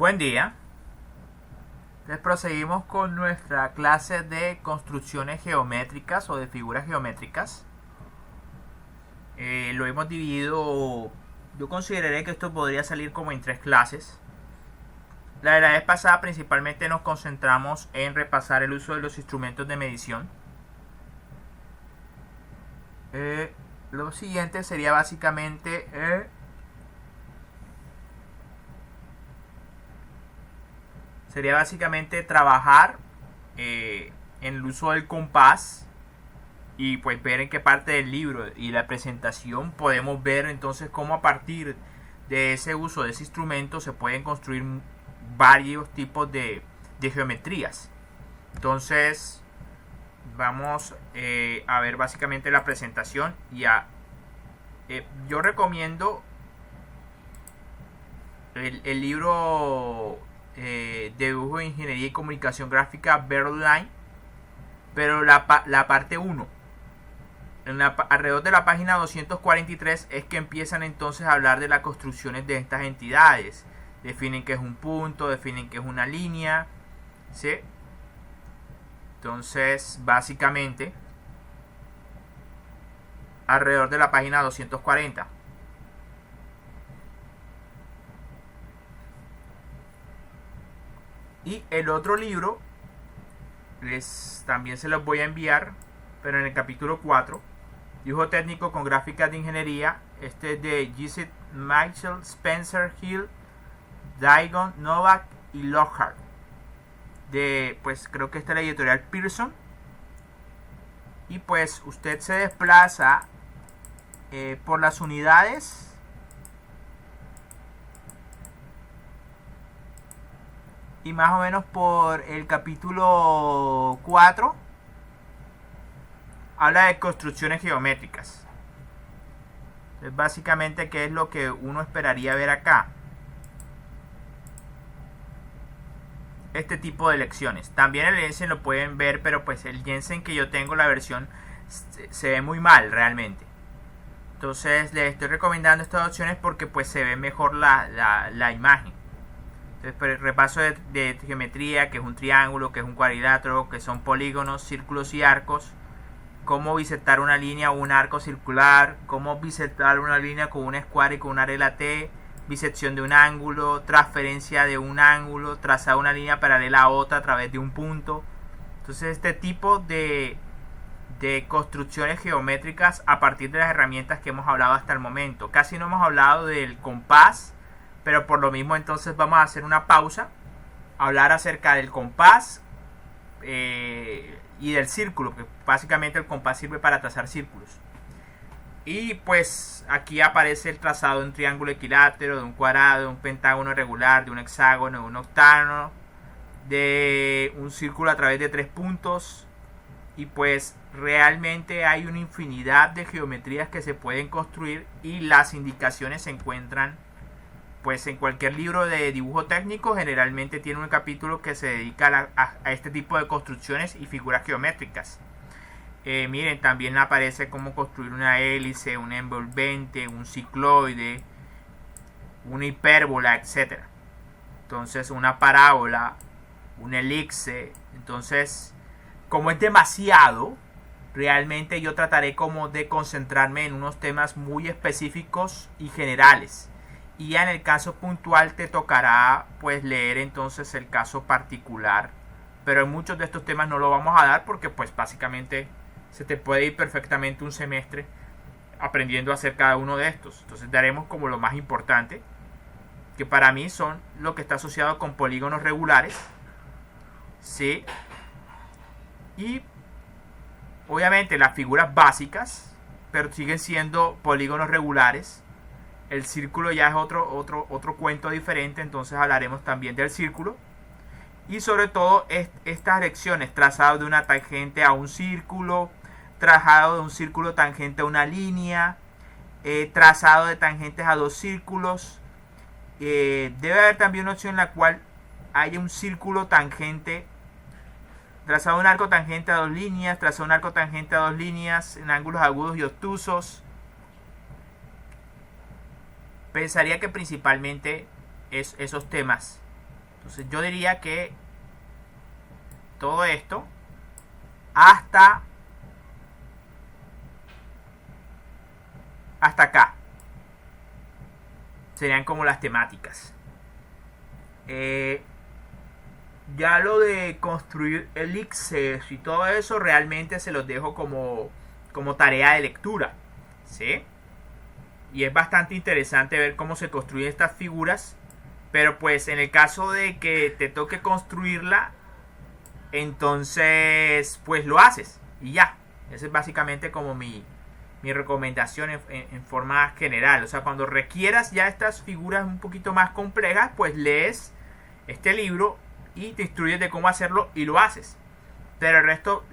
Buen día. Entonces proseguimos con nuestra clase de construcciones geométricas o de figuras geométricas. Lo hemos dividido, yo consideré que esto podría salir como en 3 clases. La vez pasada principalmente nos concentramos en repasar el uso de los instrumentos de medición. Lo siguiente sería básicamente trabajar en el uso del compás y pues ver en qué parte del libro y la presentación podemos ver entonces cómo a partir de ese uso de ese instrumento se pueden construir varios tipos de geometrías. Entonces vamos a ver básicamente la presentación y yo recomiendo el libro de dibujo de ingeniería y comunicación gráfica Verline, pero la parte 1 alrededor de la página 243 es que empiezan entonces a hablar de las construcciones de estas entidades. Definen qué es un punto, definen qué es una línea, ¿sí? Entonces básicamente alrededor de la página 240. Y el otro libro también se los voy a enviar, pero en el capítulo 4, dibujo técnico con gráficas de ingeniería. Este es de Gisette Michael, Spencer Hill, Dagon, Novak y Lockhart. Pues creo que esta es la editorial Pearson. Y pues usted se desplaza por las unidades. Y más o menos por el capítulo 4 habla de construcciones geométricas. Entonces, básicamente, ¿qué es lo que uno esperaría ver acá? Este tipo de lecciones. También el Jensen lo pueden ver, pero pues el Jensen que yo tengo, la versión, se ve muy mal realmente. Entonces les estoy recomendando estas opciones porque pues se ve mejor la imagen. Entonces, el repaso de geometría, que es un triángulo, que es un cuadrilátero, que son polígonos, círculos y arcos. Cómo bisectar una línea o un arco circular. Cómo bisectar una línea con una escuadra y con una regla T. Bisección de un ángulo. Transferencia de un ángulo. Trazar una línea paralela a otra a través de un punto. Entonces este tipo de construcciones geométricas a partir de las herramientas que hemos hablado hasta el momento. Casi no hemos hablado del compás, pero por lo mismo entonces vamos a hacer una pausa, hablar acerca del compás y del círculo, que básicamente el compás sirve para trazar círculos. Y pues aquí aparece el trazado de un triángulo equilátero, de un cuadrado, de un pentágono regular, de un hexágono, de un octágono, de un círculo a través de 3 puntos. Y pues realmente hay una infinidad de geometrías que se pueden construir y las indicaciones se encuentran pues en cualquier libro de dibujo técnico. Generalmente tiene un capítulo que se dedica a este tipo de construcciones y figuras geométricas. Miren, también aparece cómo construir una hélice, un envolvente, un cicloide, una hipérbola, etc. Entonces una parábola, una elipse. Entonces, como es demasiado, realmente yo trataré como de concentrarme en unos temas muy específicos y generales. Y ya en el caso puntual te tocará pues leer entonces el caso particular. Pero en muchos de estos temas no lo vamos a dar porque pues básicamente se te puede ir perfectamente un semestre aprendiendo a hacer cada uno de estos. Entonces daremos como lo más importante, que para mí son lo que está asociado con polígonos regulares. Sí. Y obviamente las figuras básicas, pero siguen siendo polígonos regulares. El círculo ya es otro cuento diferente, entonces hablaremos también del círculo. Y sobre todo estas lecciones, trazado de una tangente a un círculo, trazado de un círculo tangente a una línea, trazado de tangentes a 2 círculos. Debe haber también una opción en la cual haya un círculo tangente, trazado un arco tangente a 2 líneas, trazado un arco tangente a 2 líneas en ángulos agudos y obtusos. Pensaría que principalmente esos temas Entonces yo diría que todo esto hasta acá serían como las temáticas. Ya lo de construir elixires y todo eso realmente se los dejo como tarea de lectura, ¿sí? Y es bastante interesante ver cómo se construyen estas figuras, pero pues en el caso de que te toque construirla, entonces pues lo haces y ya. Esa es básicamente como mi recomendación en forma general. O sea, cuando requieras ya estas figuras un poquito más complejas, pues lees este libro y te instruyes de cómo hacerlo y lo haces. Pero el resto,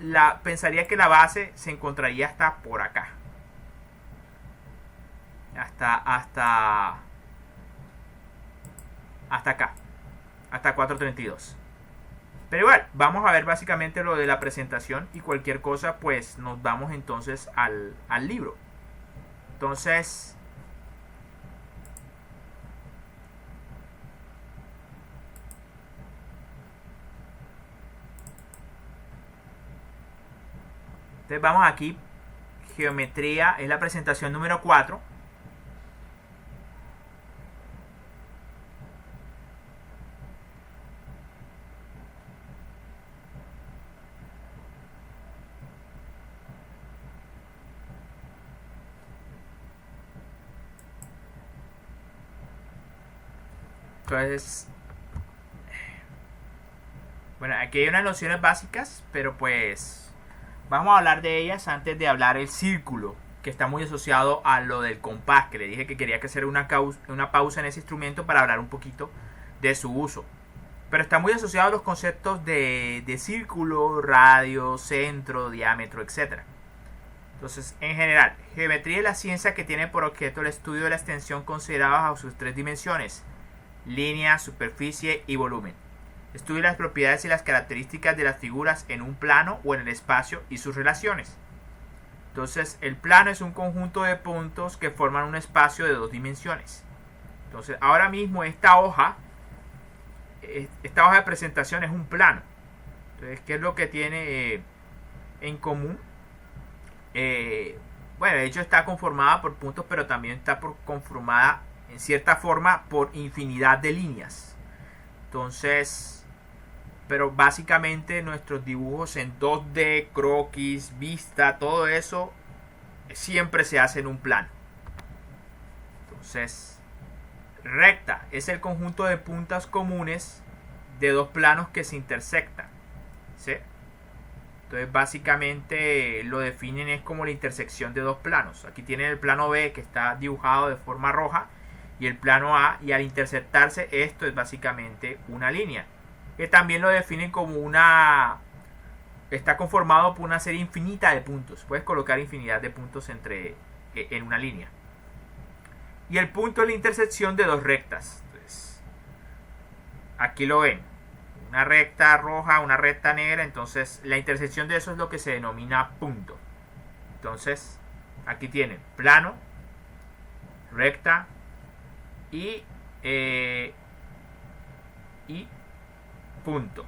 pensaría que la base se encontraría hasta por acá. Hasta acá. Hasta 432. Pero igual, vamos a ver básicamente lo de la presentación y cualquier cosa, pues nos vamos entonces al libro. Entonces, vamos aquí. Geometría es la presentación número 4. Entonces, bueno, aquí hay unas nociones básicas, pero pues vamos a hablar de ellas antes de hablar el círculo, que está muy asociado a lo del compás, que le dije que quería que hacer una pausa en ese instrumento para hablar un poquito de su uso. Pero está muy asociado a los conceptos de círculo, radio, centro, diámetro, etc. Entonces, en general, geometría es la ciencia que tiene por objeto el estudio de la extensión considerada bajo sus tres dimensiones: línea, superficie y volumen. Estudia las propiedades y las características de las figuras en un plano o en el espacio y sus relaciones. Entonces, el plano es un conjunto de puntos que forman un espacio de dos dimensiones. Entonces, ahora mismo esta hoja de presentación es un plano. Entonces, ¿qué es lo que tiene en común? Bueno, de hecho está conformada por puntos, pero también está conformada en cierta forma por infinidad de líneas. Entonces, pero básicamente nuestros dibujos en 2D, croquis, vista, todo eso siempre se hace en un plano. Entonces, recta es el conjunto de puntas comunes de dos planos que se intersectan, ¿sí? Entonces básicamente lo definen es como la intersección de dos planos. Aquí tienen el plano B, que está dibujado de forma roja, y el plano A, y al intersectarse esto es básicamente una línea, que también lo definen como está conformado por una serie infinita de puntos. Puedes colocar infinidad de puntos en una línea. Y el punto es la intersección de dos rectas. Entonces, aquí lo ven, una recta roja, una recta negra. Entonces la intersección de eso es lo que se denomina punto. Entonces aquí tienen plano, recta y punto.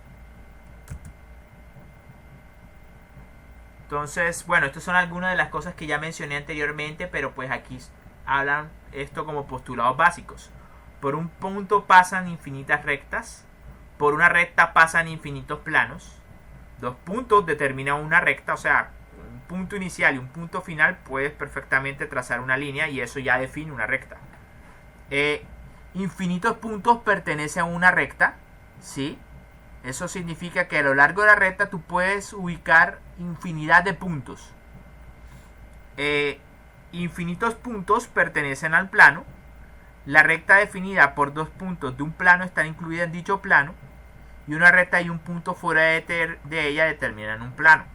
Entonces, bueno, estas son algunas de las cosas que ya mencioné anteriormente, pero pues aquí hablan esto como postulados básicos. Por un punto pasan infinitas rectas, por una recta pasan infinitos planos, dos puntos determinan una recta, o sea, un punto inicial y un punto final, puedes perfectamente trazar una línea y eso ya define una recta. Infinitos puntos pertenecen a una recta, ¿sí? Eso significa que a lo largo de la recta tú puedes ubicar infinidad de puntos. Infinitos puntos pertenecen al plano. La recta definida por dos puntos de un plano está incluida en dicho plano, y una recta y un punto fuera de ella determinan un plano.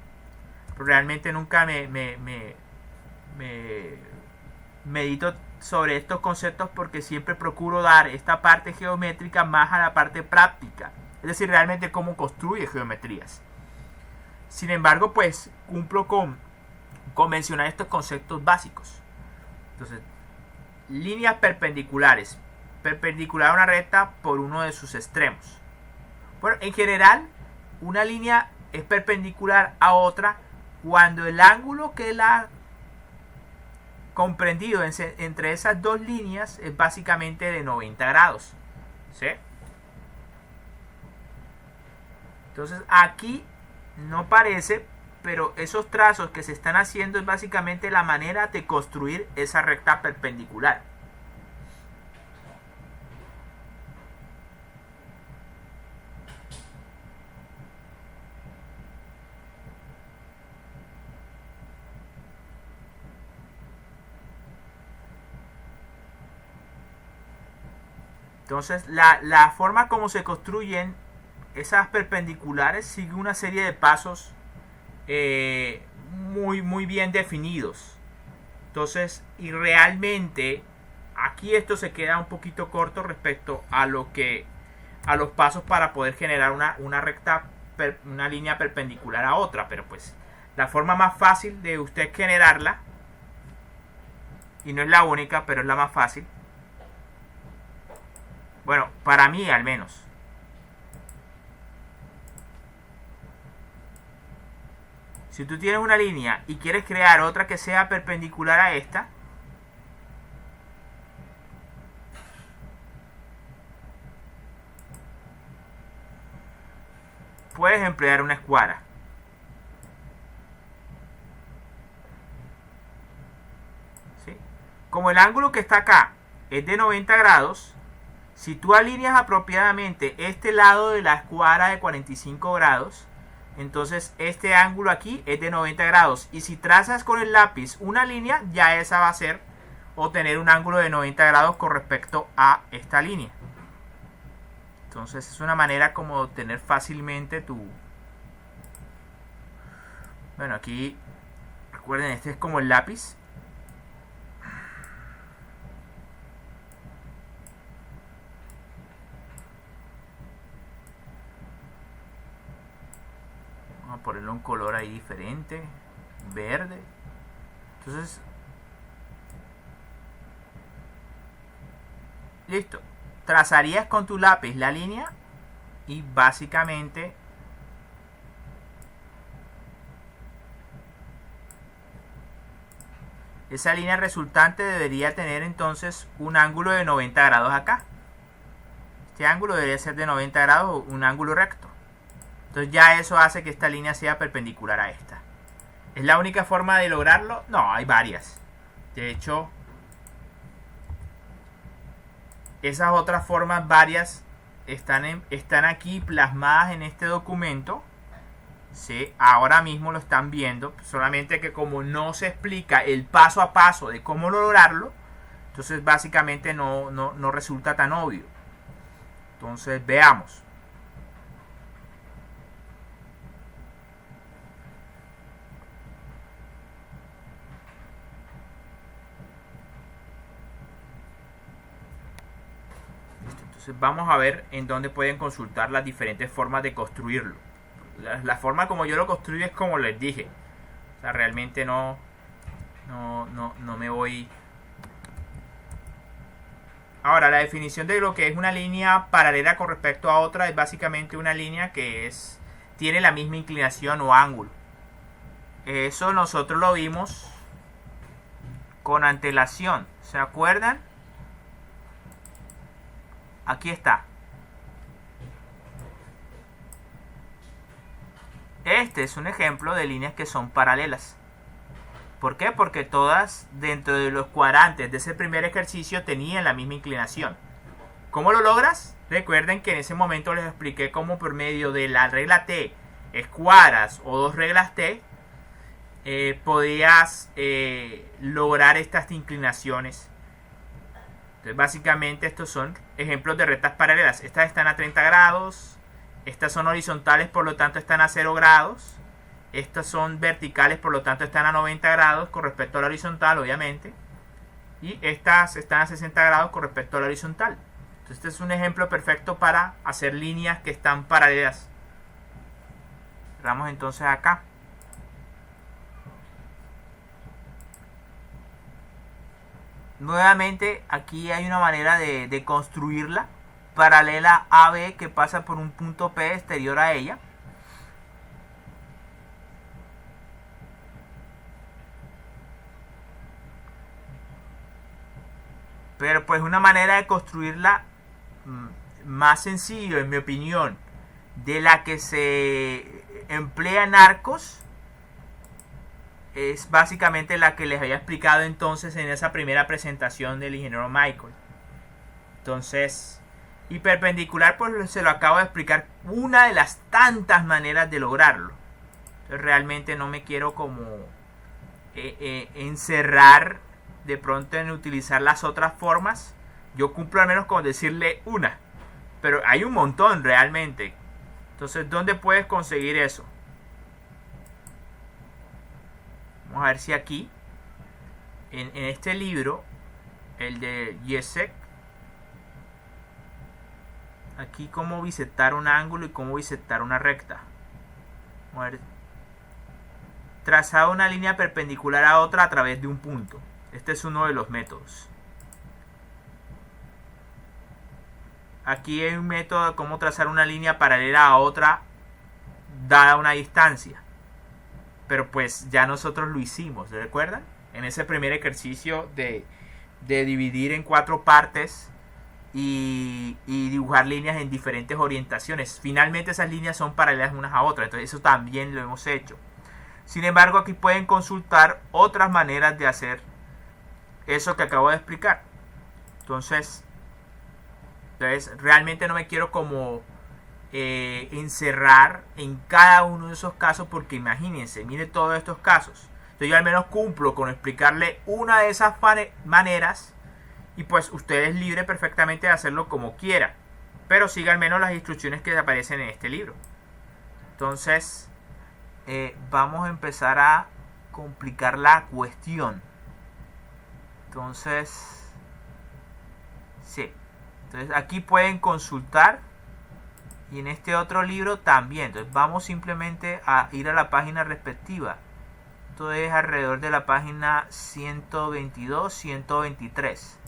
Pero realmente nunca medito sobre estos conceptos, porque siempre procuro dar esta parte geométrica más a la parte práctica, es decir, realmente cómo construye geometrías. Sin embargo, pues cumplo con mencionar estos conceptos básicos. Entonces, líneas perpendiculares: perpendicular a una recta por uno de sus extremos. Bueno, en general, una línea es perpendicular a otra cuando el ángulo que la comprendido entre esas dos líneas es básicamente de 90 grados. ¿Sí? Entonces aquí no parece, pero esos trazos que se están haciendo es básicamente la manera de construir esa recta perpendicular. Entonces la forma como se construyen esas perpendiculares sigue una serie de pasos muy bien definidos. Entonces, y realmente aquí esto se queda un poquito corto respecto a los pasos para poder generar una recta, una línea perpendicular a otra. Pero pues la forma más fácil de usted generarla, y no es la única, pero es la más fácil, bueno, para mí al menos, si tú tienes una línea y quieres crear otra que sea perpendicular a esta, puedes emplear una escuadra. ¿Sí? Como el ángulo que está acá es de 90 grados, si tú alineas apropiadamente este lado de la escuadra de 45 grados, entonces este ángulo aquí es de 90 grados. Y si trazas con el lápiz una línea, ya esa va a ser o tener un ángulo de 90 grados con respecto a esta línea. Entonces es una manera como de obtener fácilmente tu... Bueno, aquí recuerden, este es como el lápiz. Vamos a ponerle un color ahí diferente, verde. Entonces, listo. Trazarías con tu lápiz la línea y básicamente esa línea resultante debería tener entonces un ángulo de 90 grados acá. Este ángulo debería ser de 90 grados, un ángulo recto. Entonces ya eso hace que esta línea sea perpendicular a esta. ¿Es la única forma de lograrlo? No, hay varias. De hecho, esas otras formas varias están aquí plasmadas en este documento. ¿Sí? Ahora mismo lo están viendo. Solamente que como no se explica el paso a paso de cómo lograrlo, entonces básicamente no resulta tan obvio. Entonces veamos. Entonces vamos a ver en dónde pueden consultar las diferentes formas de construirlo. La forma como yo lo construyo es como les dije. O sea, realmente no me voy... Ahora, la definición de lo que es una línea paralela con respecto a otra es básicamente una línea que tiene la misma inclinación o ángulo. Eso nosotros lo vimos con antelación. ¿Se acuerdan? Aquí está. Este es un ejemplo de líneas que son paralelas. ¿Por qué? Porque todas dentro de los cuadrantes de ese primer ejercicio tenían la misma inclinación. ¿Cómo lo logras? Recuerden que en ese momento les expliqué cómo por medio de la regla T, escuadras o dos reglas T, podías lograr estas inclinaciones. Entonces básicamente estos son ejemplos de rectas paralelas. Estas están a 30 grados. Estas son horizontales, por lo tanto están a 0 grados. Estas son verticales, por lo tanto están a 90 grados con respecto a la horizontal, obviamente. Y estas están a 60 grados con respecto a la horizontal. Entonces este es un ejemplo perfecto para hacer líneas que están paralelas. Vamos entonces acá. Nuevamente aquí hay una manera de construirla. paralela AB que pasa por un punto P exterior a ella. Pero pues una manera de construirla más sencillo, en mi opinión, de la que se emplea en arcos, es básicamente la que les había explicado entonces en esa primera presentación del ingeniero Michael. Entonces, y perpendicular, pues se lo acabo de explicar, una de las tantas maneras de lograrlo. Entonces, realmente no me quiero como encerrar de pronto en utilizar las otras formas. Yo cumplo al menos con decirle una, pero hay un montón realmente. Entonces, ¿dónde puedes conseguir eso? Vamos a ver si aquí en este libro, el de Yesek, aquí cómo bisectar un ángulo y cómo bisectar una recta. Vamos a ver. Trazado una línea perpendicular a otra a través de un punto. Este es uno de los métodos. Aquí hay un método de cómo trazar una línea paralela a otra dada una distancia. Pero pues ya nosotros lo hicimos, ¿se recuerdan? En ese primer ejercicio de dividir en 4 partes y dibujar líneas en diferentes orientaciones. Finalmente esas líneas son paralelas unas a otras, entonces eso también lo hemos hecho. Sin embargo, aquí pueden consultar otras maneras de hacer eso que acabo de explicar. Entonces realmente no me quiero como encerrar en cada uno de esos casos, porque imagínense, mire todos estos casos. Entonces yo al menos cumplo con explicarle una de esas maneras, y pues usted es libre perfectamente de hacerlo como quiera, pero siga al menos las instrucciones que aparecen en este libro. Entonces vamos a empezar a complicar la cuestión. Entonces sí, entonces aquí pueden consultar, y en este otro libro también. Entonces vamos simplemente a ir a la página respectiva. Esto es alrededor de la página 122, 123.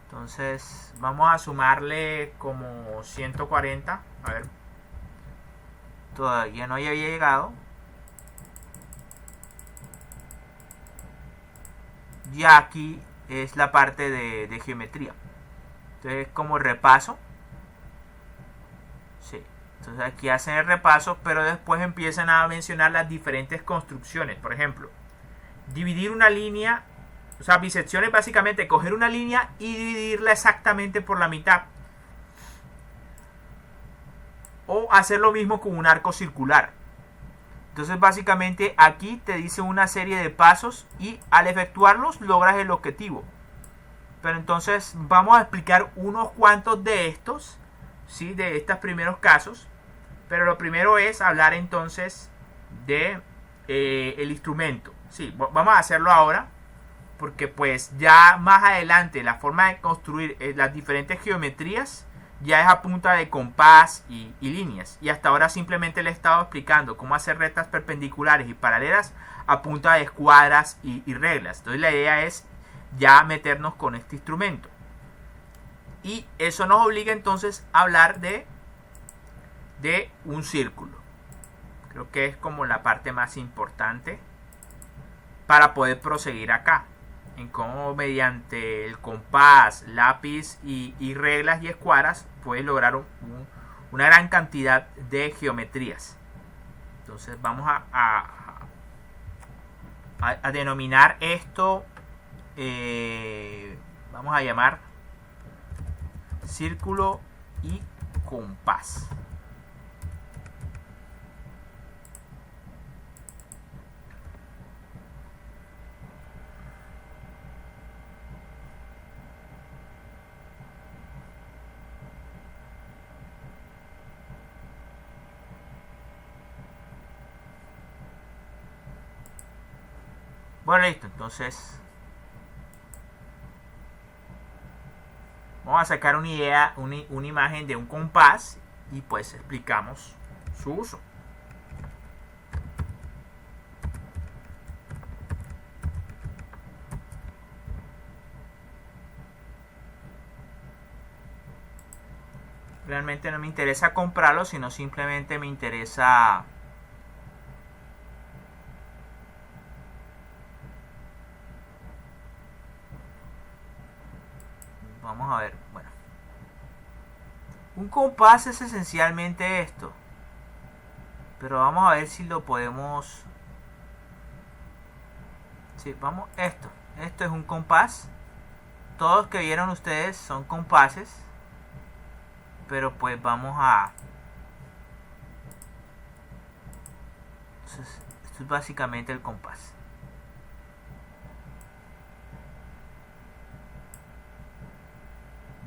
Entonces vamos a sumarle como 140. A ver, todavía no había llegado. Ya aquí es la parte de geometría. Entonces como repaso. Sí. Entonces aquí hacen el repaso, pero después empiezan a mencionar las diferentes construcciones. Por ejemplo, dividir una línea, o sea, bisección es básicamente coger una línea y dividirla exactamente por la mitad. O hacer lo mismo con un arco circular. Entonces básicamente aquí te dice una serie de pasos y al efectuarlos logras el objetivo. Pero entonces vamos a explicar unos cuantos de estos, ¿sí? De estos primeros casos. Pero lo primero es hablar entonces de el instrumento. Sí, vamos a hacerlo ahora, porque pues ya más adelante la forma de construir las diferentes geometrías ya es a punta de compás y líneas. Y hasta ahora simplemente le he estado explicando cómo hacer rectas perpendiculares y paralelas a punta de escuadras y reglas. Entonces la idea es ya meternos con este instrumento. Y eso nos obliga entonces a hablar de un círculo. Creo que es como la parte más importante para poder proseguir acá. En cómo mediante el compás, lápiz y reglas y escuadras puedes lograr una gran cantidad de geometrías. Entonces vamos a denominar esto, vamos a llamar círculo y compás. Bueno, listo, entonces vamos a sacar una idea, una imagen de un compás y pues explicamos su uso. Realmente no me interesa comprarlo, sino simplemente me interesa vamos a ver. Bueno, un compás es esencialmente esto, pero vamos a ver si lo podemos. Sí, vamos, esto es un compás. Todos que vieron ustedes son compases, pero pues vamos a. Entonces, esto es básicamente el compás.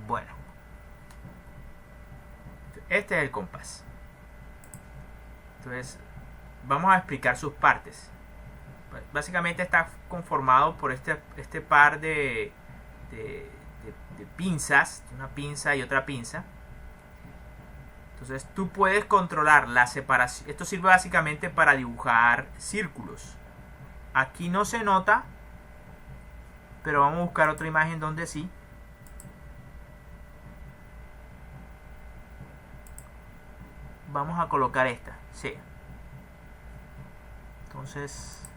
Bueno, este es el compás. Entonces, vamos a explicar sus partes. Básicamente está conformado por este par de pinzas, una pinza y otra pinza. Entonces tú puedes controlar la separación. Esto sirve básicamente para dibujar círculos. Aquí no se nota, pero vamos a buscar otra imagen donde sí. Vamos a colocar esta, sí. Entonces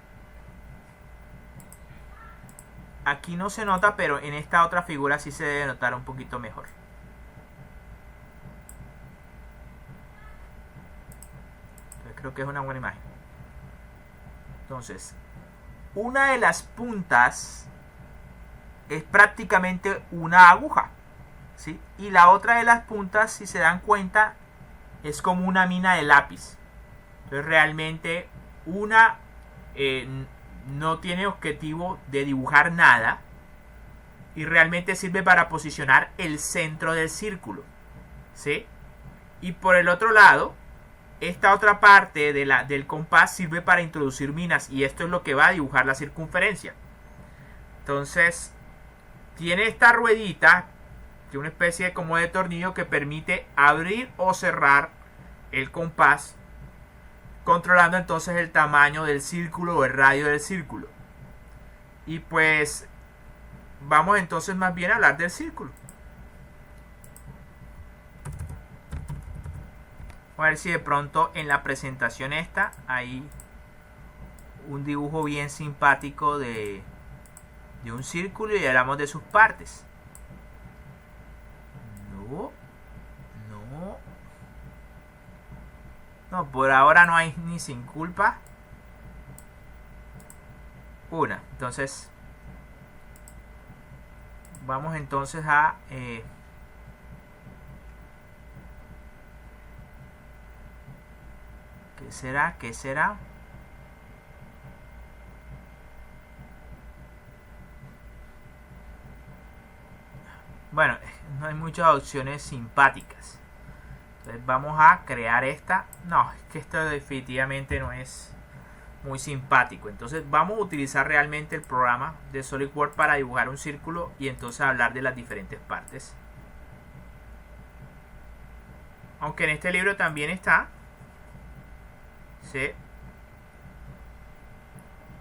aquí no se nota, pero en esta otra figura sí se debe notar un poquito mejor. Entonces creo que es una buena imagen. Entonces, una de las puntas es prácticamente una aguja, ¿sí? Y la otra de las puntas, si se dan cuenta, es como una mina de lápiz. Entonces realmente una no tiene objetivo de dibujar nada y realmente sirve para posicionar el centro del círculo, ¿sí? Y por el otro lado, esta otra parte del compás sirve para introducir minas, y esto es lo que va a dibujar la circunferencia. Entonces tiene esta ruedita, que es una especie de como de tornillo que permite abrir o cerrar el compás, controlando entonces el tamaño del círculo o el radio del círculo. Y pues vamos entonces más bien a hablar del círculo. A ver si de pronto en la presentación esta hay un dibujo bien simpático de un círculo y hablamos de sus partes. No, por ahora no hay ni sin culpa. Entonces vamos entonces a ¿qué será? Bueno, no hay muchas opciones simpáticas. Entonces vamos a crear esta. No, es que esto definitivamente no es muy simpático. Entonces vamos a utilizar realmente el programa de SolidWorks para dibujar un círculo y entonces hablar de las diferentes partes. Aunque en este libro también está, ¿sí?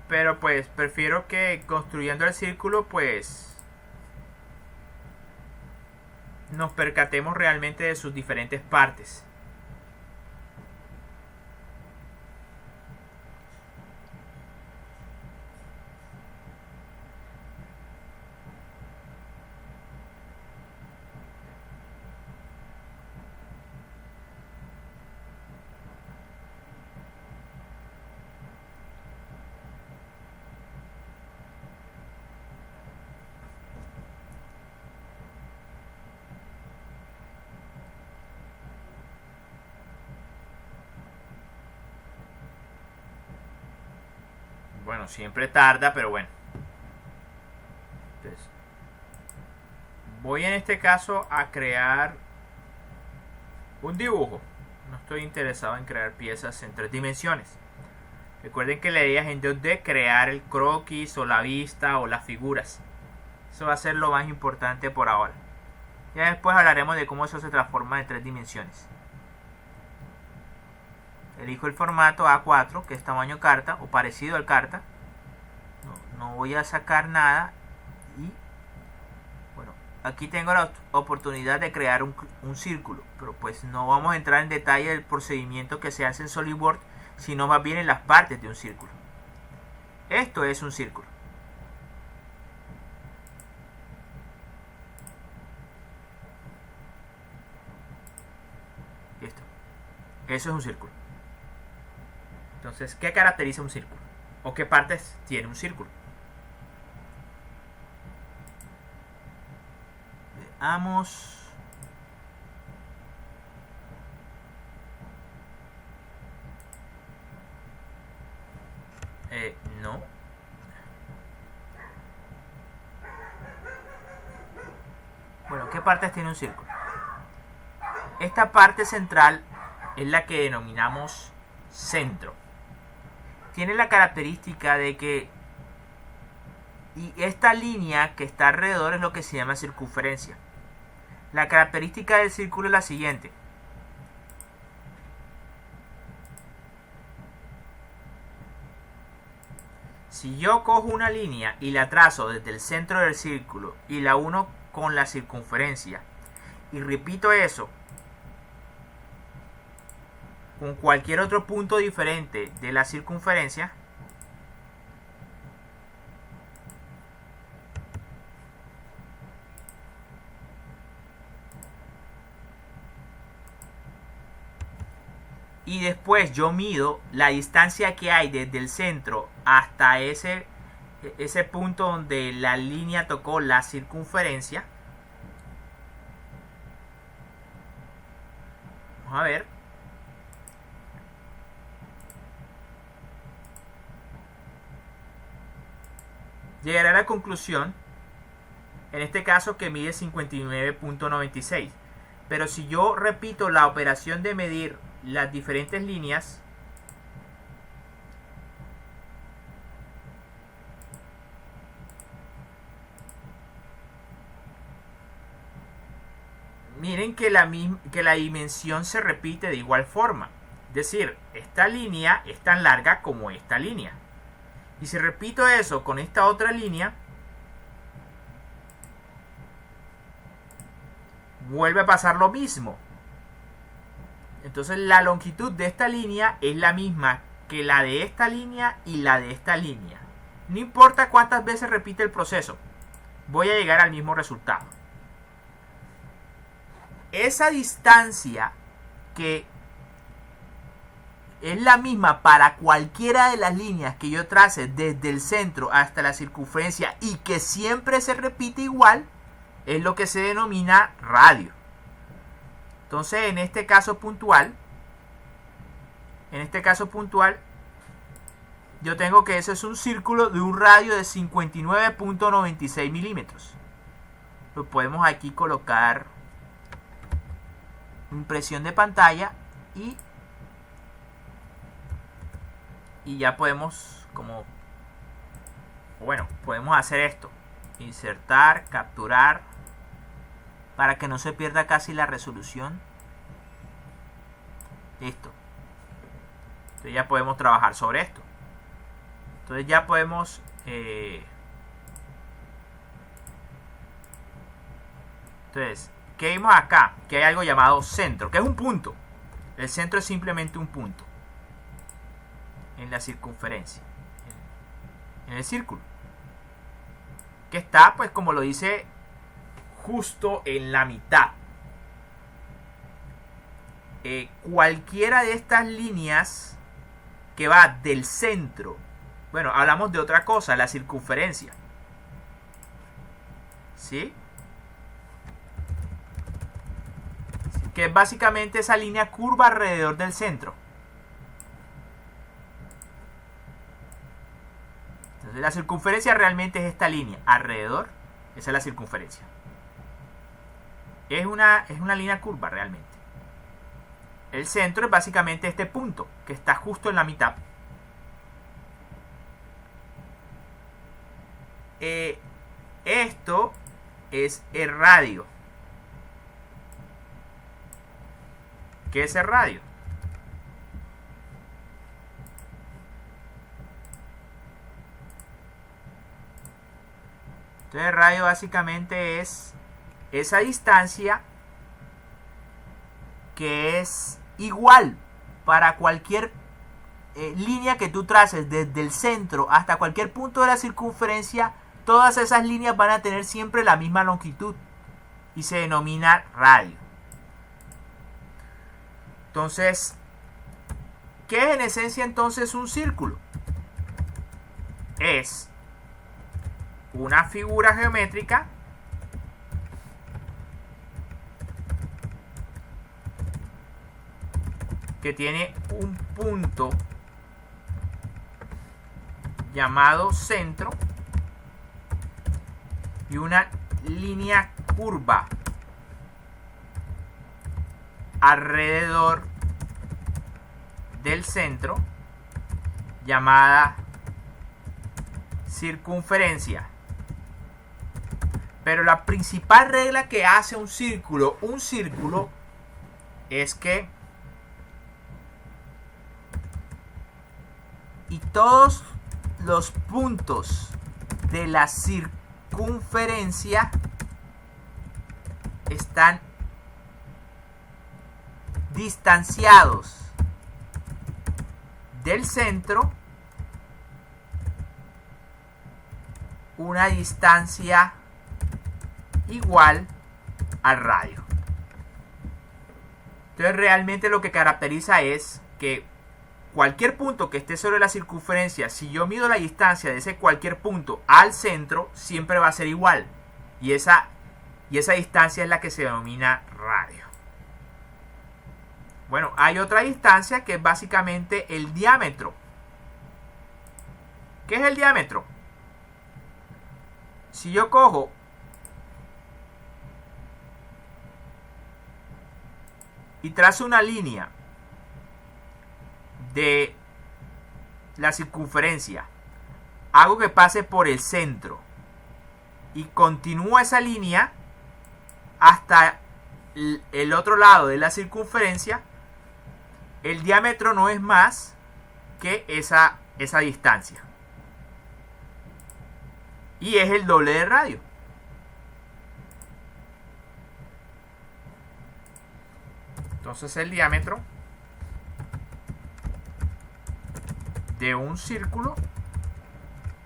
Pero pues prefiero que construyendo el círculo pues nos percatemos realmente de sus diferentes partes. Bueno, siempre tarda, pero bueno. Entonces, voy en este caso a crear un dibujo. No estoy interesado en crear piezas en 3 dimensiones. Recuerden que la idea es en 2D crear el croquis o la vista o las figuras. Eso va a ser lo más importante por ahora. Ya después hablaremos de cómo eso se transforma en 3 dimensiones. Elijo el formato A4, que es tamaño carta o parecido al carta. No voy a sacar nada. Y bueno, aquí tengo la oportunidad de crear un círculo, pero pues no vamos a entrar en detalle del procedimiento que se hace en SolidWorks, sino más bien en las partes de un círculo. Esto es un círculo. Listo. Eso es un círculo. Entonces, ¿qué caracteriza un círculo? ¿O qué partes tiene un círculo? Veamos. No. Bueno, ¿qué partes tiene un círculo? Esta parte central es la que denominamos centro. Tiene la característica de que y esta línea que está alrededor es lo que se llama circunferencia. La característica del círculo es la siguiente. Si yo cojo una línea y la trazo desde el centro del círculo y la uno con la circunferencia y repito eso con cualquier otro punto diferente de la circunferencia, y después yo mido la distancia que hay desde el centro hasta ese punto donde la línea tocó la circunferencia. Vamos a ver. Llegaré a la conclusión, en este caso, que mide 59.96. Pero si yo repito la operación de medir las diferentes líneas, miren que la dimensión se repite de igual forma. Es decir, esta línea es tan larga como esta línea. Y si repito eso con esta otra línea, vuelve a pasar lo mismo. Entonces la longitud de esta línea es la misma que la de esta línea y la de esta línea. No importa cuántas veces repite el proceso, voy a llegar al mismo resultado. Esa distancia que es la misma para cualquiera de las líneas que yo trace desde el centro hasta la circunferencia y que siempre se repite igual, es lo que se denomina radio. Entonces, en este caso puntual, yo tengo que ese es un círculo de un radio de 59.96 milímetros. Lo podemos aquí colocar impresión de pantalla y ya podemos podemos hacer esto: insertar, capturar, para que no se pierda casi la resolución. Listo. Entonces ya podemos trabajar sobre esto. Entonces ya podemos entonces, ¿qué vimos acá? Que hay algo llamado centro, que es un punto. El centro es simplemente un punto en la circunferencia, en el círculo, que está, pues como lo dice, justo en la mitad. Cualquiera de estas líneas que va del centro, bueno, hablamos de otra cosa, la circunferencia, ¿sí? Que es básicamente esa línea curva alrededor del centro. Entonces la circunferencia realmente es esta línea alrededor. Esa es la circunferencia. Es una línea curva realmente. El centro es básicamente este punto que está justo en la mitad. Esto es el radio. ¿Qué es el radio? Entonces el radio básicamente es esa distancia que es igual para cualquier línea que tú traces desde el centro hasta cualquier punto de la circunferencia. Todas esas líneas van a tener siempre la misma longitud y se denomina radio. Entonces, ¿qué es en esencia entonces un círculo? Es una figura geométrica que tiene un punto llamado centro y una línea curva alrededor del centro llamada circunferencia. Pero la principal regla que hace un círculo es que y todos los puntos de la circunferencia están distanciados del centro una distancia igual al radio. Entonces realmente lo que caracteriza es que cualquier punto que esté sobre la circunferencia, si yo mido la distancia de ese cualquier punto al centro, siempre va a ser igual. Y esa distancia es la que se denomina radio. Bueno, hay otra distancia que es básicamente el diámetro. ¿Qué es el diámetro? Si yo cojo y trazo una línea de la circunferencia, hago que pase por el centro y continúa esa línea hasta el otro lado de la circunferencia, el diámetro no es más que esa distancia y es el doble de radio. Entonces el diámetro de un círculo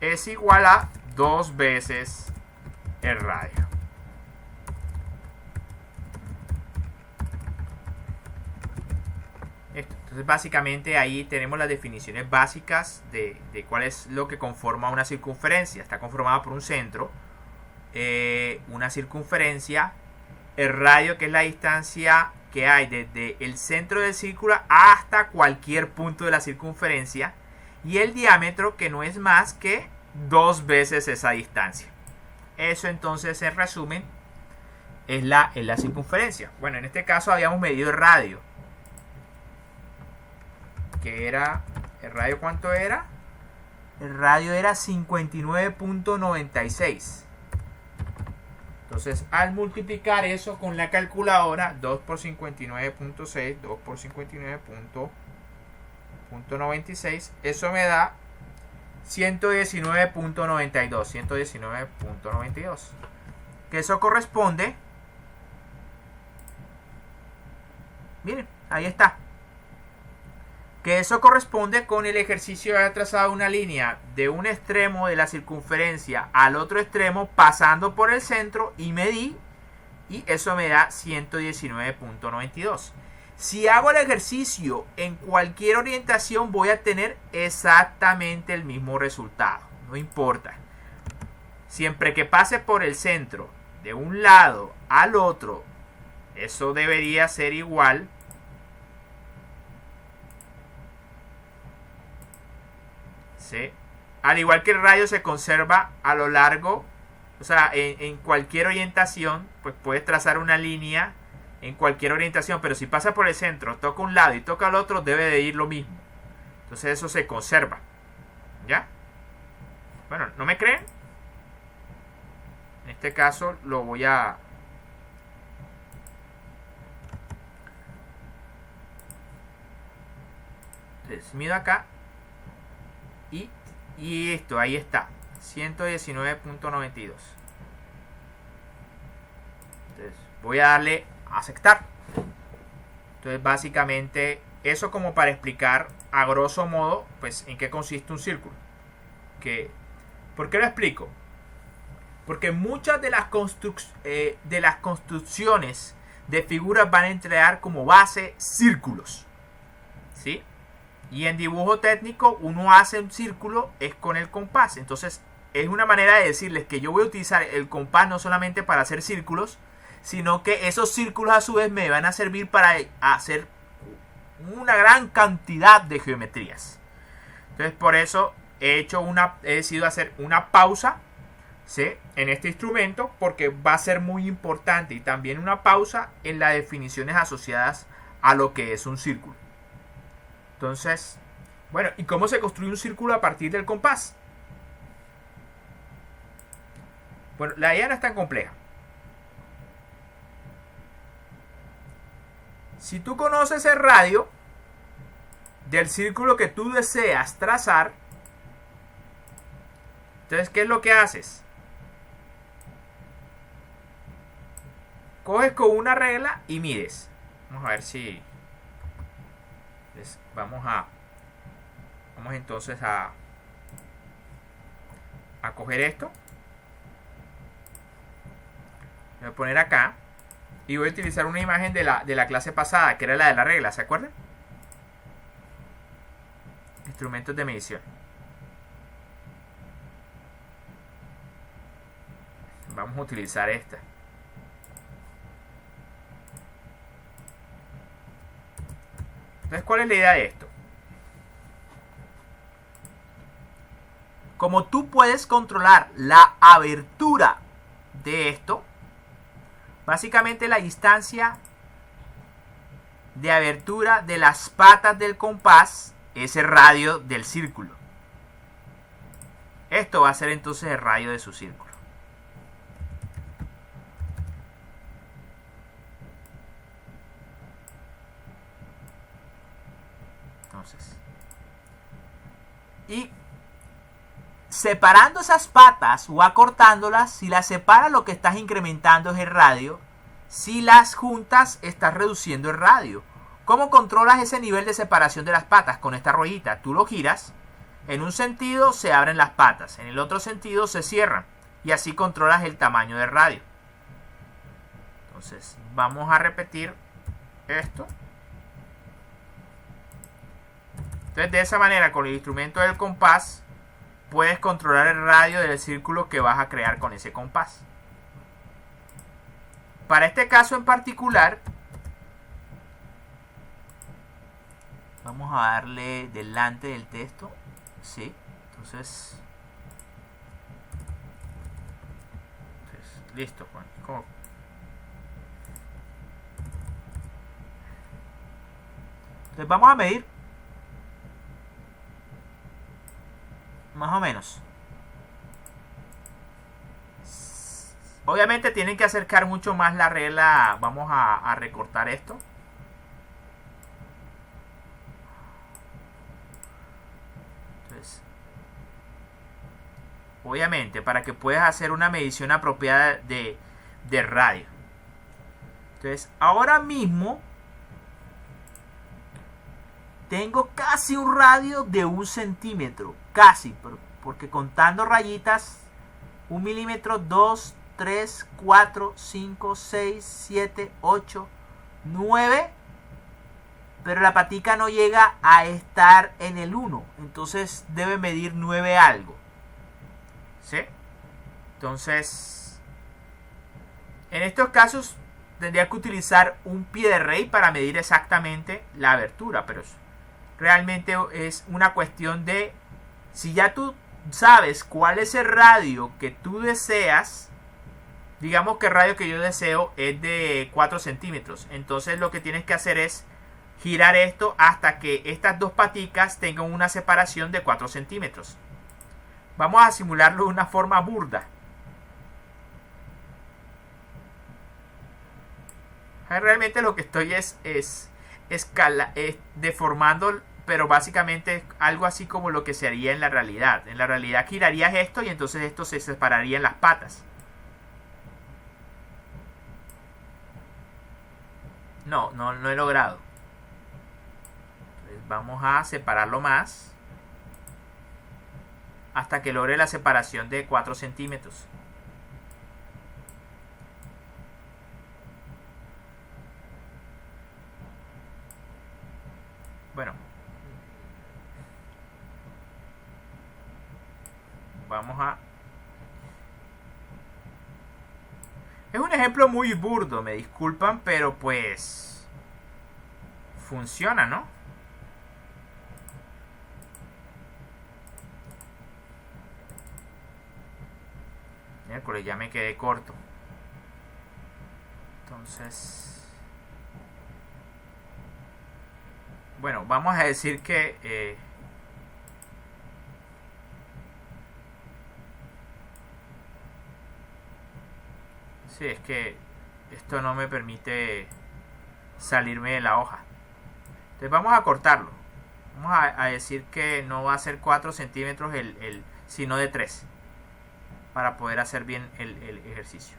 es igual a 2 veces el radio. Entonces básicamente ahí tenemos las definiciones básicas de cuál es lo que conforma una circunferencia. Está conformada por un centro, una circunferencia, el radio, que es la distancia que hay desde el centro del círculo hasta cualquier punto de la circunferencia, y el diámetro, que no es más que 2 veces esa distancia. Eso entonces, en resumen, es la circunferencia. Bueno, en este caso habíamos medido el radio, que era, ¿el radio cuánto era? El radio era 59.96. Entonces, al multiplicar eso con la calculadora, 2 por 59.6, 2 por 59.96, eso me da 119.92, 119.92. Que eso corresponde, miren, ahí está. Que eso corresponde con el ejercicio de haber trazado una línea de un extremo de la circunferencia al otro extremo pasando por el centro y medí, y eso me da 119.92. Si hago el ejercicio en cualquier orientación voy a tener exactamente el mismo resultado, no importa. Siempre que pase por el centro de un lado al otro, eso debería ser igual . ¿Sí? Al igual que el radio se conserva a lo largo, o sea, en cualquier orientación, pues puedes trazar una línea en cualquier orientación, pero si pasa por el centro, toca un lado y toca el otro, debe de ir lo mismo. Entonces eso se conserva. ¿Ya? Bueno, ¿no me creen? En este caso lo voy a... les mido acá. Y esto, ahí está, 119.92. Voy a darle a aceptar. Entonces básicamente eso como para explicar a grosso modo pues en qué consiste un círculo. ¿Por qué lo explico? Porque muchas de las construcciones de figuras van a entregar como base círculos, ¿sí? Y en dibujo técnico uno hace un círculo es con el compás. Entonces es una manera de decirles que yo voy a utilizar el compás no solamente para hacer círculos, sino que esos círculos a su vez me van a servir para hacer una gran cantidad de geometrías. Entonces por eso he decidido hacer una pausa, ¿sí?, en este instrumento, porque va a ser muy importante, y también una pausa en las definiciones asociadas a lo que es un círculo. Entonces, bueno, ¿y cómo se construye un círculo a partir del compás? Bueno, la idea no es tan compleja. Si tú conoces el radio del círculo que tú deseas trazar, entonces, ¿qué es lo que haces? Coges con una regla y mides. Vamos a ver si... Vamos entonces a coger esto. Voy a poner acá. Y voy a utilizar una imagen de la clase pasada, que era la de la regla, ¿se acuerdan? Instrumentos de medición. Vamos a utilizar esta. Entonces, ¿cuál es la idea de esto? Como tú puedes controlar la abertura de esto, básicamente la distancia de abertura de las patas del compás es el radio del círculo. Esto va a ser entonces el radio de su círculo. Entonces, y separando esas patas o acortándolas, si las separas lo que estás incrementando es el radio. Si las juntas estás reduciendo el radio. ¿Cómo controlas ese nivel de separación de las patas? Con esta ruedita tú lo giras. En un sentido se abren las patas, en el otro sentido se cierran. Y así controlas el tamaño del radio. Entonces vamos a repetir esto. Entonces de esa manera, con el instrumento del compás, puedes controlar el radio del círculo que vas a crear con ese compás. Para este caso en particular, vamos a darle delante del texto. Sí, entonces listo, Juan. Entonces vamos a medir más o menos. Obviamente tienen que acercar mucho más la regla. Vamos a recortar esto. Entonces, obviamente, para que puedas hacer una medición apropiada de radio. Entonces, ahora mismo tengo casi un radio de 1 centímetro. Casi, porque contando rayitas, 1 milímetro, 2, 3, 4, 5, 6, 7, 8, 9. Pero la patica no llega a estar en el 1. Entonces debe medir 9 algo. ¿Sí? Entonces, en estos casos tendría que utilizar un pie de rey para medir exactamente la abertura. Pero realmente es una cuestión de... Si ya tú sabes cuál es el radio que tú deseas... Digamos que el radio que yo deseo es de 4 centímetros. Entonces lo que tienes que hacer es girar esto hasta que estas dos paticas tengan una separación de 4 centímetros. Vamos a simularlo de una forma burda. Realmente lo que estoy es deformando, pero básicamente es algo así como lo que se haría en la realidad. En la realidad girarías esto y entonces esto se separaría en las patas. No he logrado. Entonces vamos a separarlo más hasta que logre la separación de 4 centímetros. Bueno, vamos a... Es un ejemplo muy burdo, me disculpan, pero pues funciona, ¿no? Miércoles, ya me quedé corto. Entonces, bueno, vamos a decir que sí, es que esto no me permite salirme de la hoja. Entonces vamos a cortarlo. Vamos a decir que no va a ser 4 centímetros sino de 3, para poder hacer bien el ejercicio.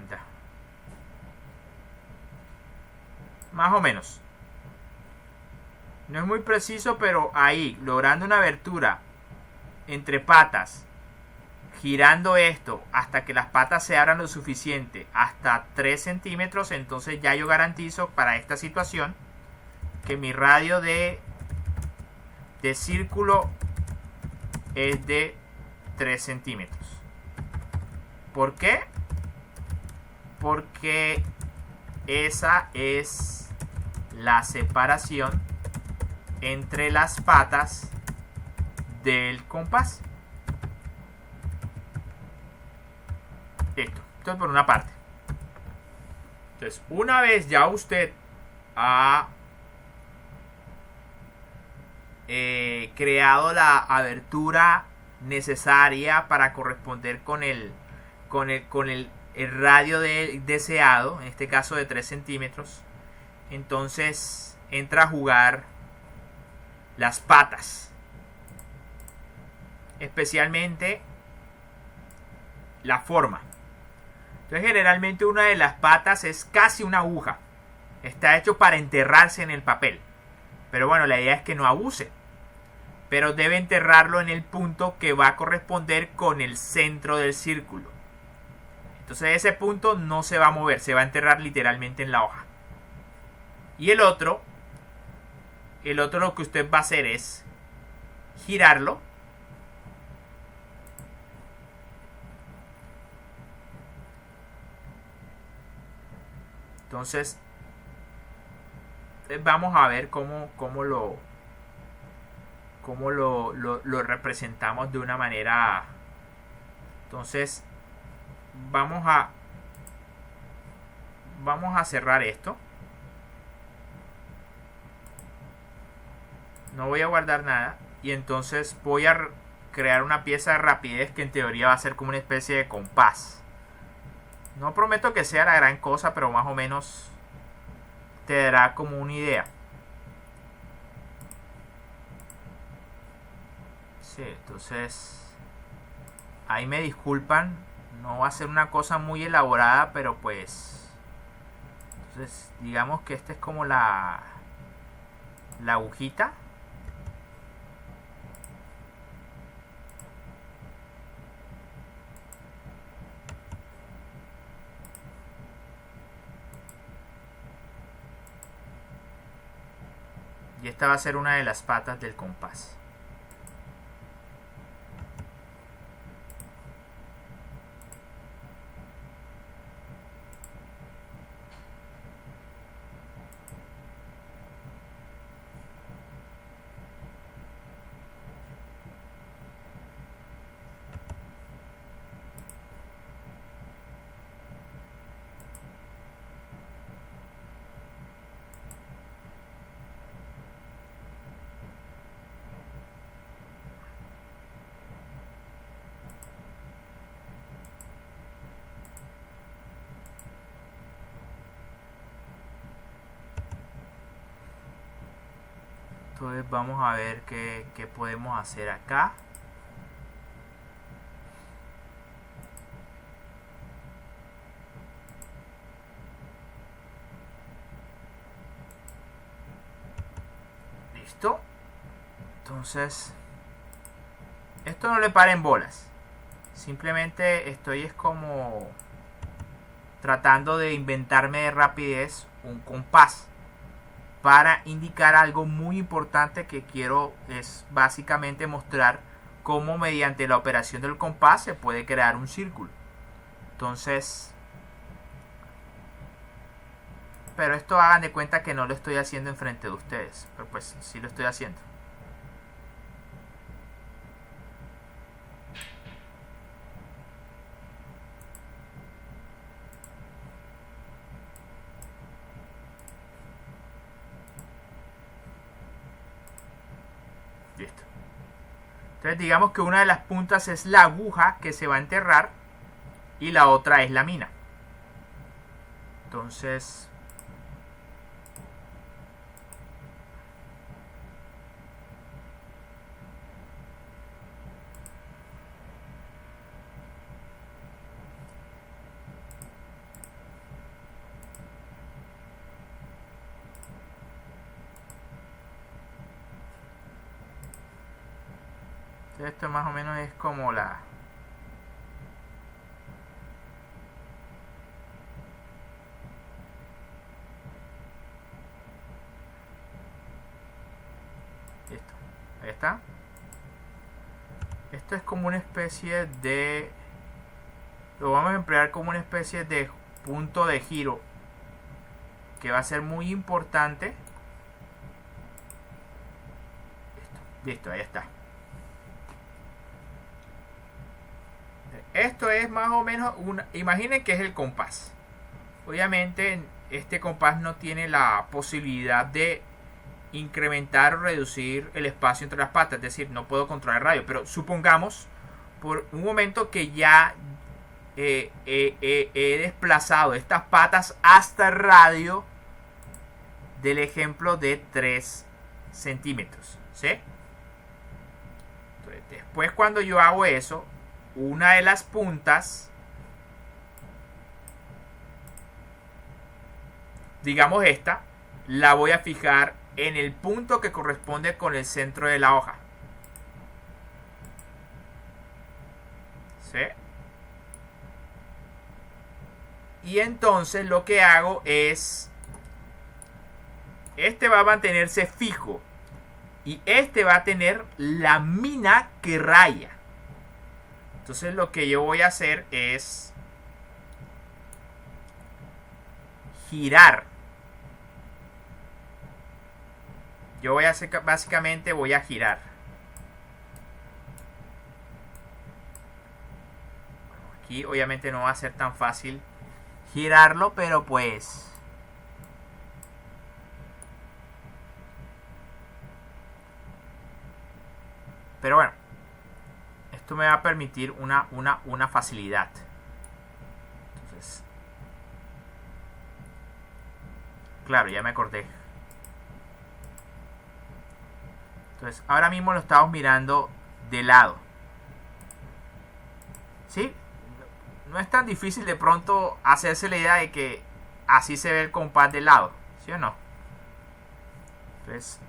Ya. Más o menos. No es muy preciso, pero ahí, logrando una abertura entre patas, girando esto hasta que las patas se abran lo suficiente, hasta 3 centímetros, entonces ya yo garantizo para esta situación que mi radio de círculo es de 3 centímetros. ¿Por qué? Porque esa es la separación entre las patas del compás. Esto es por una parte. Entonces, una vez ya usted ha creado la abertura necesaria para corresponder con el radio deseado, en este caso de 3 centímetros, entonces entra a jugar las patas, especialmente la forma. Entonces generalmente una de las patas es casi una aguja, está hecho para enterrarse en el papel, pero bueno, la idea es que no abuse, pero debe enterrarlo en el punto que va a corresponder con el centro del círculo. Entonces ese punto no se va a mover, se va a enterrar literalmente en la hoja. Y el otro lo que usted va a hacer es girarlo. Entonces vamos a ver cómo lo representamos de una manera. Entonces vamos a cerrar esto. No voy a guardar nada. Y entonces voy a crear una pieza de rapidez que en teoría va a ser como una especie de compás. No prometo que sea la gran cosa, pero más o menos te dará como una idea. Sí, entonces ahí me disculpan. No va a ser una cosa muy elaborada, pero pues entonces digamos que esta es como la agujita. Y esta va a ser una de las patas del compás. Entonces vamos a ver qué podemos hacer acá. Listo. Entonces, esto no le paren bolas. Simplemente estoy es como tratando de inventarme de rapidez un compás para indicar algo muy importante que quiero, es básicamente mostrar cómo mediante la operación del compás se puede crear un círculo. Entonces, pero esto hagan de cuenta que no lo estoy haciendo enfrente de ustedes, pero pues sí lo estoy haciendo. Listo. Entonces digamos que una de las puntas es la aguja que se va a enterrar y la otra es la mina. Entonces, esto más o menos es como la... Listo. Ahí está. Esto es como una especie de... Lo vamos a emplear como una especie de punto de giro que va a ser muy importante. Listo, ahí está. Esto es más o menos una... Imaginen que es el compás. Obviamente este compás no tiene la posibilidad de incrementar o reducir el espacio entre las patas, es decir, no puedo controlar el radio, pero supongamos por un momento que ya he desplazado estas patas hasta el radio del ejemplo de 3 centímetros, ¿sí? Entonces, después cuando yo hago eso, una de las puntas, digamos esta, la voy a fijar en el punto que corresponde con el centro de la hoja. ¿Sí? Y entonces lo que hago es, este va a mantenerse fijo y este va a tener la mina que raya. Entonces lo que yo voy a hacer es girar. Yo voy a hacer, básicamente voy a girar. Aquí obviamente no va a ser tan fácil girarlo, pero pues... Pero bueno, esto me va a permitir una facilidad. Entonces, claro, ya me acordé. Entonces, ahora mismo lo estamos mirando de lado. ¿Sí? No es tan difícil de pronto hacerse la idea de que así se ve el compás de lado. ¿Sí o no? Entonces,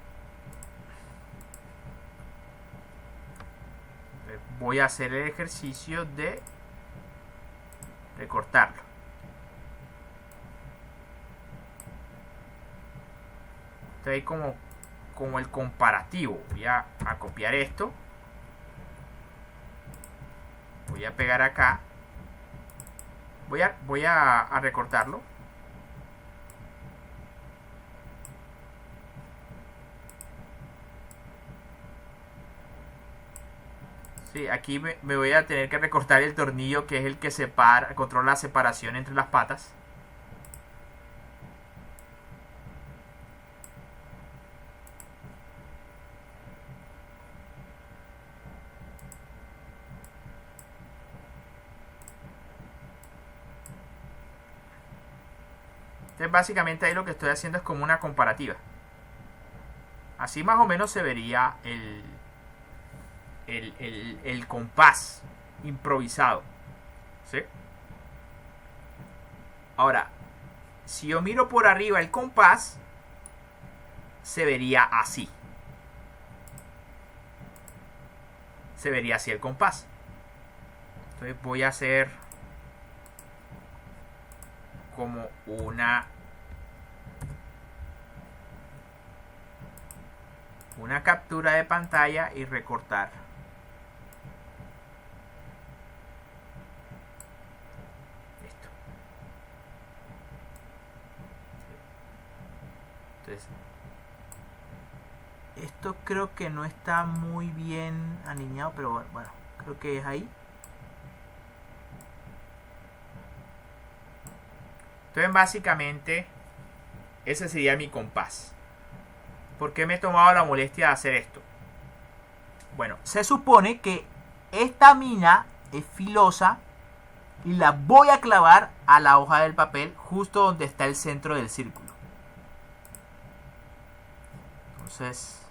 voy a hacer el ejercicio de recortarlo. Estoy ahí como el comparativo. Voy a copiar esto. Voy a pegar acá. Voy a recortarlo. Sí, aquí me voy a tener que recortar el tornillo que es el que controla la separación entre las patas. Entonces básicamente ahí lo que estoy haciendo es como una comparativa. Así más o menos se vería el compás improvisado, ¿sí? Ahora, si yo miro por arriba el compás, se vería así. Se vería así el compás. Entonces voy a hacer como una captura de pantalla y recortar. Listo. Entonces, esto creo que no está muy bien alineado, pero bueno, creo que es ahí. Entonces básicamente ese sería mi compás. ¿Por qué me he tomado la molestia de hacer esto? Bueno, se supone que esta mina es filosa y la voy a clavar a la hoja del papel justo donde está el centro del círculo. Entonces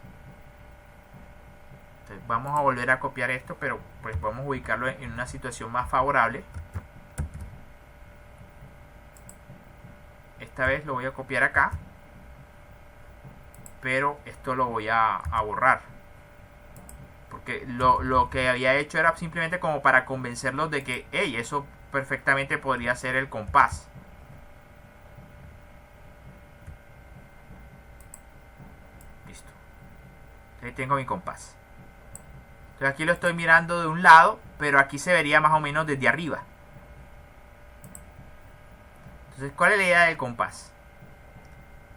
vamos a volver a copiar esto, pero pues vamos a ubicarlo en una situación más favorable. Esta vez lo voy a copiar acá, pero esto lo voy a borrar, porque lo que había hecho era simplemente como para convencerlos de que hey, eso perfectamente podría ser el compás. Listo. Entonces tengo mi compás. Entonces aquí lo estoy mirando de un lado, pero aquí se vería más o menos desde arriba. Entonces, ¿cuál es la idea del compás?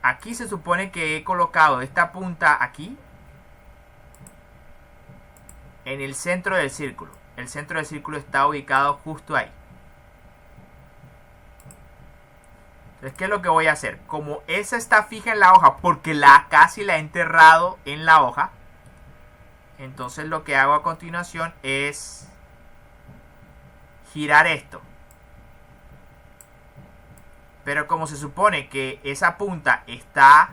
Aquí se supone que he colocado esta punta aquí en el centro del círculo. El centro del círculo está ubicado justo ahí. Entonces, ¿qué es lo que voy a hacer? Como esa está fija en la hoja, porque casi la he enterrado en la hoja, entonces lo que hago a continuación es girar esto. Pero como se supone que esa punta está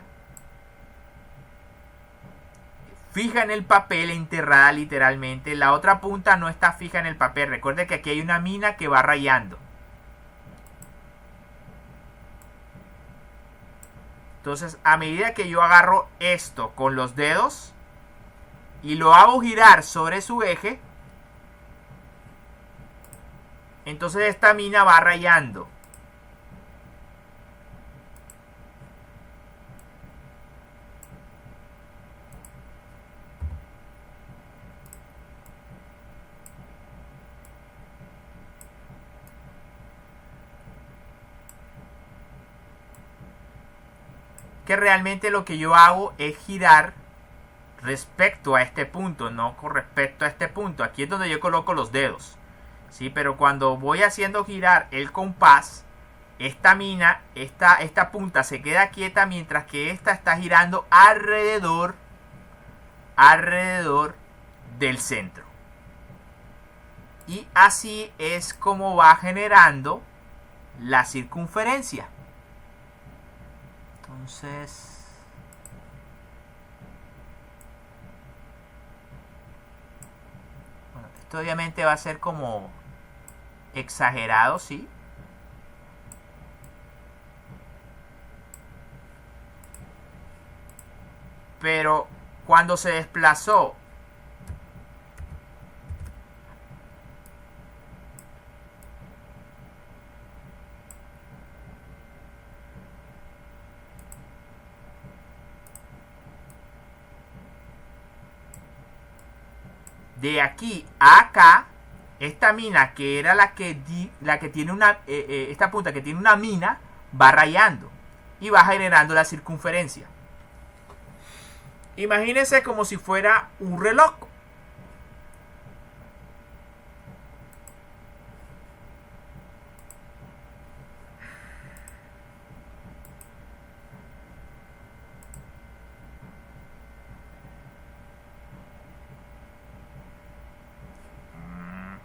fija en el papel, enterrada literalmente, la otra punta no está fija en el papel. Recuerde que aquí hay una mina que va rayando. Entonces, a medida que yo agarro esto con los dedos y lo hago girar sobre su eje, entonces esta mina va rayando. Que realmente lo que yo hago es girar respecto a este punto, no con respecto a este punto. Aquí es donde yo coloco los dedos, ¿sí? Pero cuando voy haciendo girar el compás, esta mina, esta punta se queda quieta mientras que esta está girando alrededor del centro. Y así es como va generando la circunferencia. Entonces, bueno, esto obviamente va a ser como exagerado, ¿sí? Pero cuando se desplazó de aquí a acá, esta mina que era la que tiene una esta punta que tiene una mina va rayando y va generando la circunferencia. Imagínense como si fuera un reloj.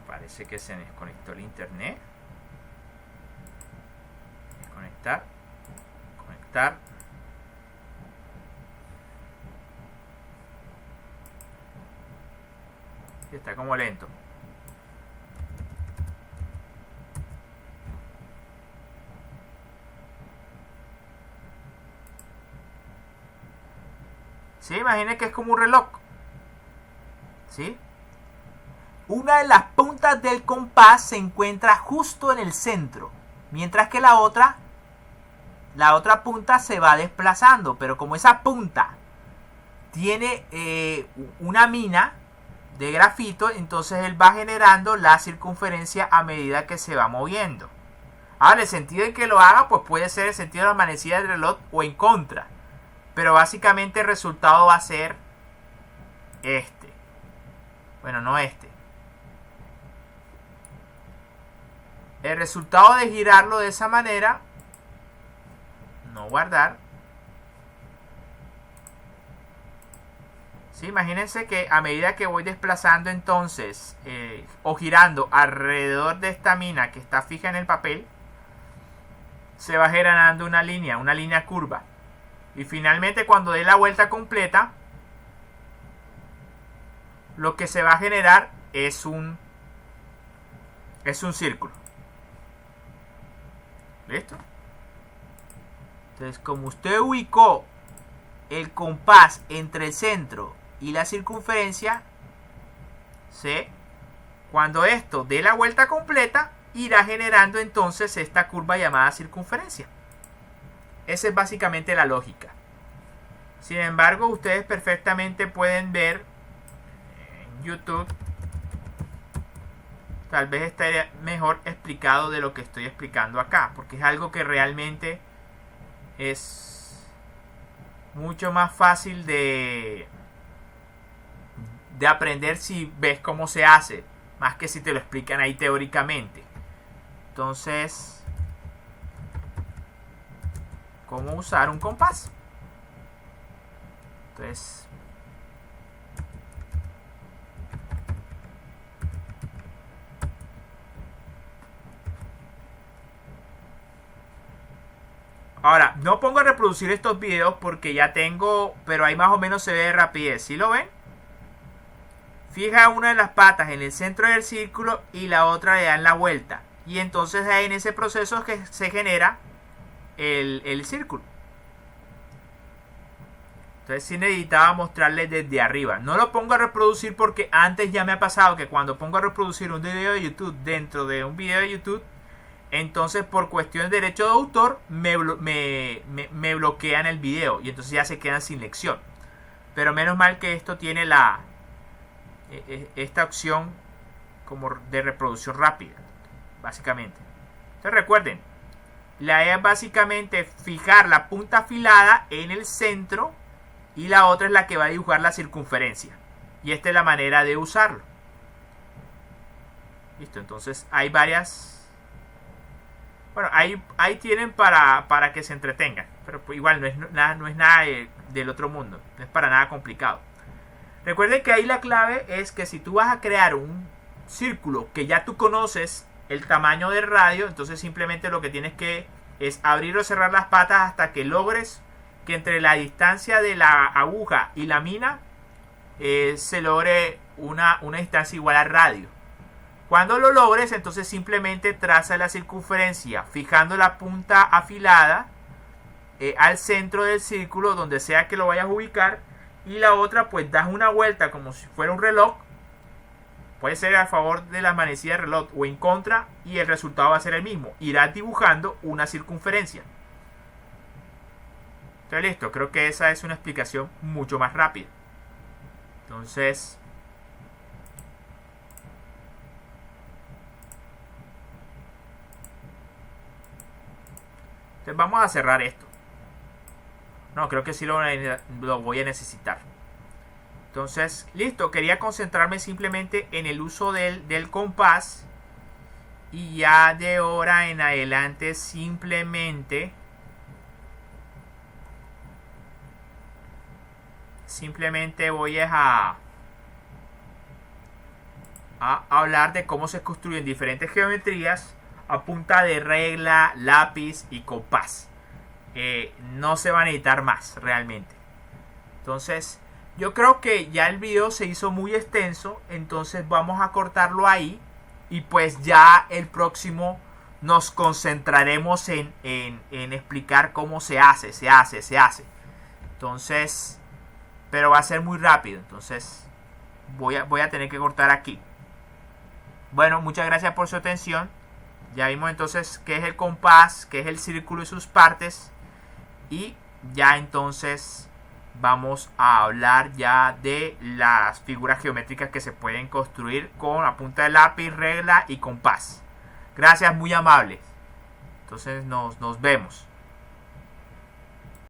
Parece que se desconectó el internet. Desconectar. Conectar. Sí, está como lento. Sí, imaginen que es como un reloj. ¿Sí? Una de las puntas del compás se encuentra justo en el centro, mientras que la otra punta se va desplazando. Pero como esa punta tiene una mina de grafito, entonces él va generando la circunferencia a medida que se va moviendo. Ahora, el sentido en que lo haga, pues puede ser el sentido de la manecilla del reloj o en contra. Pero básicamente el resultado va a ser este. Bueno, no este. El resultado de girarlo de esa manera, no guardar. Sí, imagínense que a medida que voy desplazando entonces o girando alrededor de esta mina que está fija en el papel, se va generando una línea curva. Y finalmente cuando dé la vuelta completa, lo que se va a generar es un círculo. ¿Listo? Entonces, como usted ubicó el compás entre el centro y la circunferencia, ¿sí? Cuando esto dé la vuelta completa, irá generando entonces esta curva llamada circunferencia. Esa es básicamente la lógica. Sin embargo, ustedes perfectamente pueden ver en YouTube, tal vez estaría mejor explicado de lo que estoy explicando acá, porque es algo que realmente es mucho más fácil de aprender si ves cómo se hace, más que si te lo explican ahí teóricamente. Entonces, ¿cómo usar un compás? Entonces, ahora, no pongo a reproducir estos videos porque ya tengo, pero ahí más o menos se ve de rapidez. ¿Sí lo ven? Fija una de las patas en el centro del círculo y la otra le dan la vuelta. Y entonces ahí en ese proceso que se genera el círculo. Entonces sí necesitaba mostrarles desde arriba. No lo pongo a reproducir porque antes ya me ha pasado que cuando pongo a reproducir un video de YouTube dentro de un video de YouTube, entonces por cuestión de derecho de autor me bloquean el video y entonces ya se quedan sin lección. Pero menos mal que esto tiene esta opción como de reproducción rápida, básicamente. Entonces recuerden, la idea es básicamente fijar la punta afilada en el centro y la otra es la que va a dibujar la circunferencia. Y esta es la manera de usarlo. Listo, entonces hay varias. Bueno, ahí tienen para que se entretengan. Pero igual no es nada del otro mundo. No es para nada complicado. Recuerden que ahí la clave es que si tú vas a crear un círculo que ya tú conoces el tamaño del radio, entonces simplemente lo que tienes que es abrir o cerrar las patas hasta que logres que entre la distancia de la aguja y la mina se logre una distancia igual al radio. Cuando lo logres, entonces simplemente traza la circunferencia fijando la punta afilada al centro del círculo, donde sea que lo vayas a ubicar, y la otra pues das una vuelta como si fuera un reloj. Puede ser a favor de la manecilla del reloj o en contra, y el resultado va a ser el mismo. Irás dibujando una circunferencia. Entonces listo, creo que esa es una explicación mucho más rápida. Entonces, vamos a cerrar esto. No, creo que sí lo voy a necesitar. Entonces, listo, quería concentrarme simplemente en el uso del compás. Y ya de ahora en adelante simplemente voy a hablar de cómo se construyen diferentes geometrías a punta de regla, lápiz y compás. No se va a necesitar más realmente. Entonces, Yo creo que ya el video se hizo muy extenso, entonces vamos a cortarlo ahí y pues ya el próximo nos concentraremos en explicar cómo se hace. Entonces, pero va a ser muy rápido, entonces voy a tener que cortar aquí. Bueno, muchas gracias por su atención. Ya vimos entonces qué es el compás, qué es el círculo y sus partes. Y ya entonces vamos a hablar ya de las figuras geométricas que se pueden construir con la punta de lápiz, regla y compás. Gracias, muy amables. Entonces nos vemos.